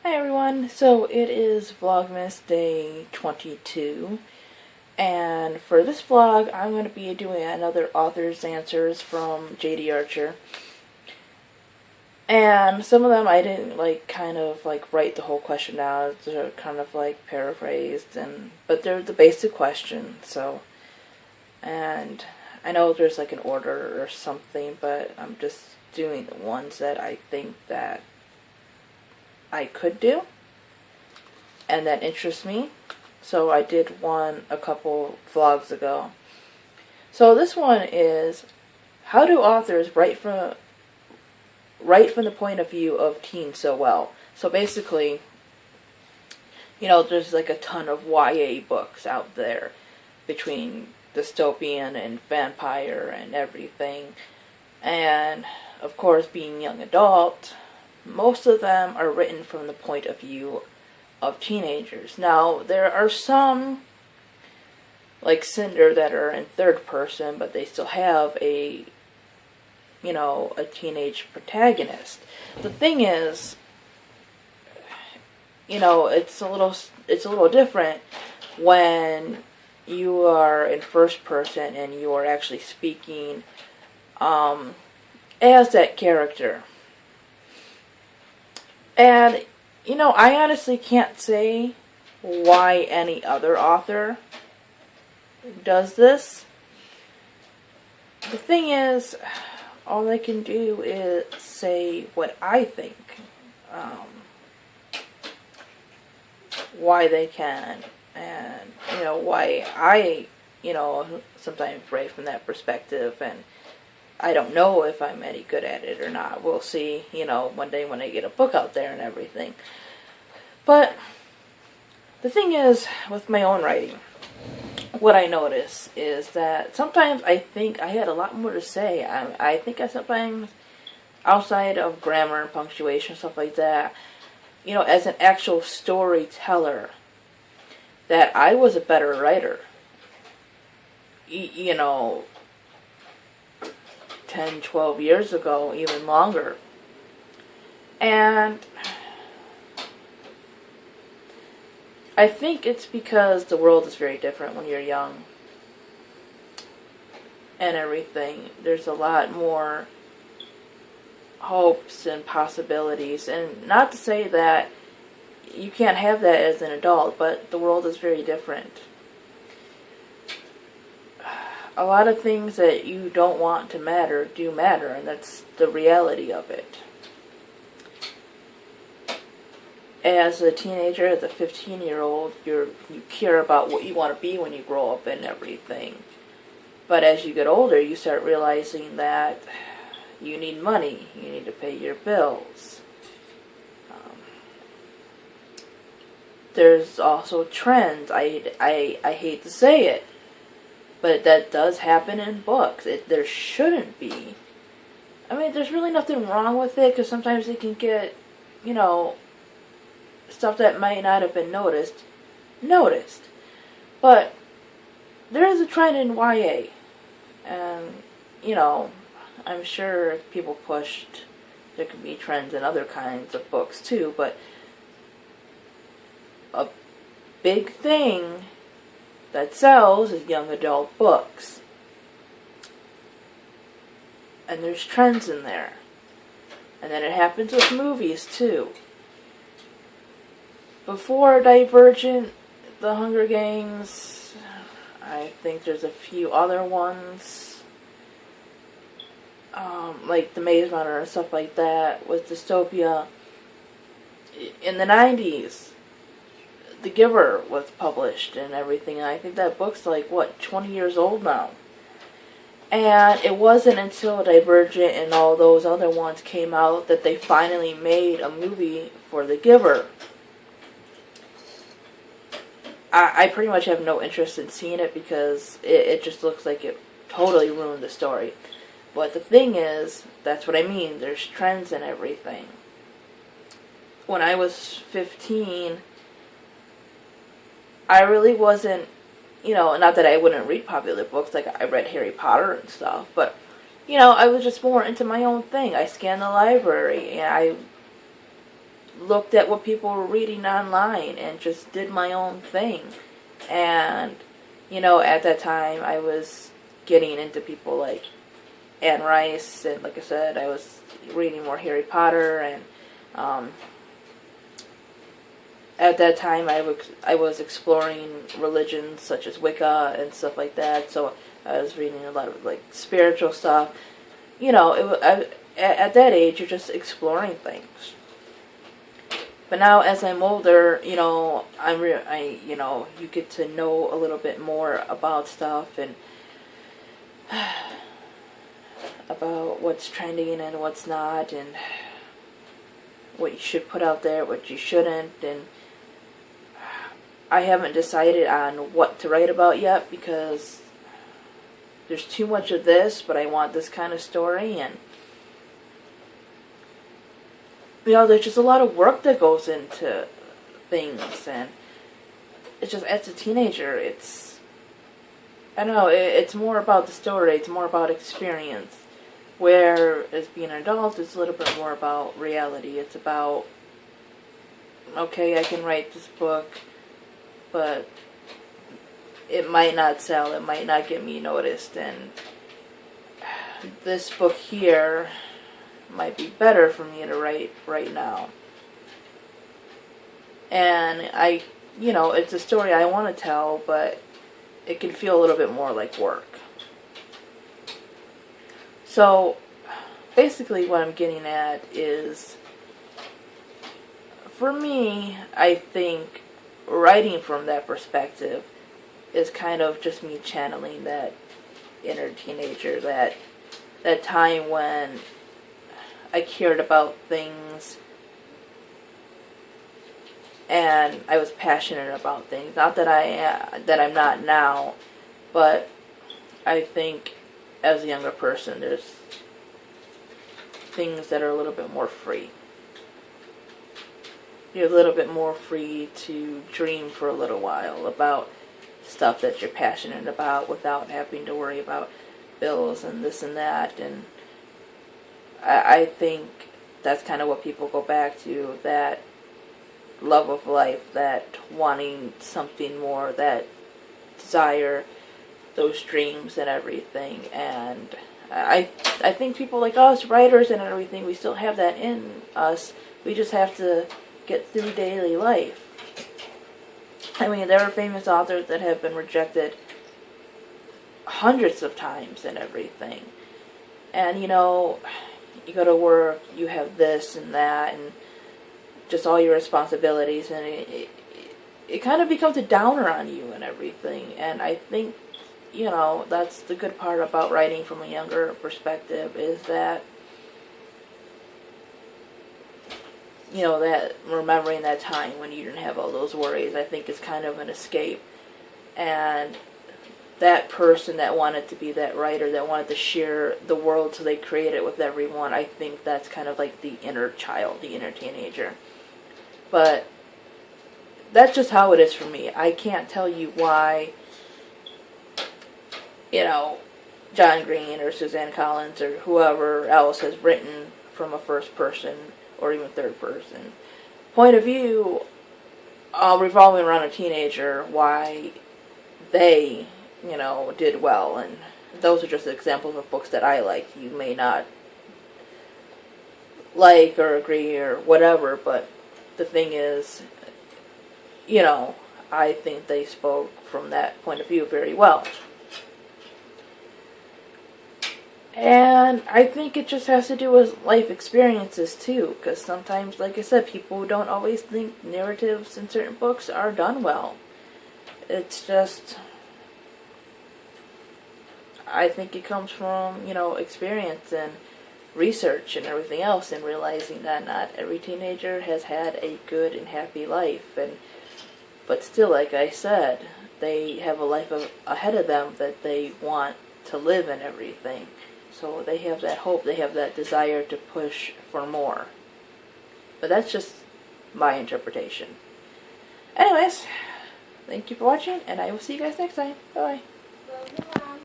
Hi everyone, so it is Vlogmas day 22, and for this vlog I'm going to be doing another author's answers from J.D. Archer. And some of them I didn't write the whole question down, they're kind of like paraphrased, but they're the basic questions, and I know there's like an order or something, but I'm just doing the ones that I think that I could do and that interests me. So I did one a couple vlogs ago. So this one is, how do authors write from the point of view of teens so well? So basically, there's like a ton of YA books out there between dystopian and vampire and everything. And of course, being young adult, most of them are written from the point of view of teenagers. Now, there are some, like Cinder, that are in third person, but they still have a teenage protagonist. The thing is, it's a little different when you are in first person and you are actually speaking as that character. And, I honestly can't say why any other author does this. The thing is, all I can do is say what I think, why they can, and, why I, sometimes write from that perspective, and I don't know if I'm any good at it or not. We'll see, one day when I get a book out there and everything. But the thing is, with my own writing, what I notice is that sometimes I think I had a lot more to say. I think I sometimes, outside of grammar and punctuation, stuff like that, as an actual storyteller, that I was a better writer. 10, 12 years ago, even longer. And I think it's because the world is very different when you're young and everything. There's a lot more hopes and possibilities, and not to say that you can't have that as an adult, but the world is very different. A lot of things that you don't want to matter do matter, and that's the reality of it. As a teenager, as a 15-year-old, you care about what you want to be when you grow up and everything. But as you get older, you start realizing that you need money, you need to pay your bills. There's also trends. I hate to say it, but that does happen in books. There shouldn't be. I mean, there's really nothing wrong with it, because sometimes it can get, stuff that might not have been noticed. But there is a trend in YA. And, I'm sure if people pushed, there could be trends in other kinds of books too. But a big thing that sells is young adult books. And there's trends in there. And then it happens with movies too. Before Divergent, The Hunger Games, I think there's a few other ones, like The Maze Runner and stuff like that, with dystopia. In the 90s, The Giver was published and everything, and I think that book's 20 years old now. And it wasn't until Divergent and all those other ones came out that they finally made a movie for The Giver. I pretty much have no interest in seeing it because it just looks like it totally ruined the story. But the thing is, that's what I mean, there's trends and everything. When I was 15, I really wasn't, not that I wouldn't read popular books, like I read Harry Potter and stuff, but, I was just more into my own thing. I scanned the library, and looked at what people were reading online and just did my own thing. And, you know, at that time I was getting into people like Anne Rice, and like I said, I was reading more Harry Potter, and at that time I was exploring religions such as Wicca and stuff like that, so I was reading a lot of like spiritual stuff. You know, at that age you're just exploring things. But now as I'm older, you know, you know, you get to know a little bit more about stuff, and about what's trending and what's not, and what you should put out there, what you shouldn't, and I haven't decided on what to write about yet, because there's too much of this, but I want this kind of story, and you know, there's just a lot of work that goes into things, and it's just, as a teenager, I don't know, it's more about the story, it's more about experience, where as being an adult, it's a little bit more about reality. It's about, okay, I can write this book, but it might not sell, it might not get me noticed, and this book here might be better for me to write right now. And you know, it's a story I want to tell, but it can feel a little bit more like work. So, basically what I'm getting at is, for me, I think writing from that perspective is kind of just me channeling that inner teenager, that time when I cared about things and I was passionate about things. Not that I'm not now, but I think as a younger person, there's things that are a little bit more free. You're a little bit more free to dream for a little while about stuff that you're passionate about without having to worry about bills and this and that. And I think that's kind of what people go back to, that love of life, that wanting something more, that desire, those dreams and everything. And I think people like us, writers and everything, we still have that in us. We just have to get through daily life. I mean, there are famous authors that have been rejected hundreds of times and everything. And, you know, you go to work, you have this and that, and just all your responsibilities, and it kind of becomes a downer on you and everything. And I think, you know, that's the good part about writing from a younger perspective, is that, you know, that remembering that time when you didn't have all those worries, I think is kind of an escape. And that person that wanted to be that writer, that wanted to share the world so they create it with everyone, I think that's kind of like the inner child, the inner teenager. But that's just how it is for me. I can't tell you why, you know, John Green or Suzanne Collins or whoever else has written from a first person or even third person point of view, revolving around a teenager, why they, you know, did well. And those are just examples of books that I like. You may not like or agree or whatever, but the thing is, you know, I think they spoke from that point of view very well. And I think it just has to do with life experiences too, because sometimes, like I said, people don't always think narratives in certain books are done well. It's just, I think it comes from, you know, experience and research and everything else, and realizing that not every teenager has had a good and happy life, but still, like I said, they have a life ahead of them that they want to live and everything. So they have that hope, they have that desire to push for more. But that's just my interpretation. Anyways, thank you for watching, and I will see you guys next time. Bye-bye.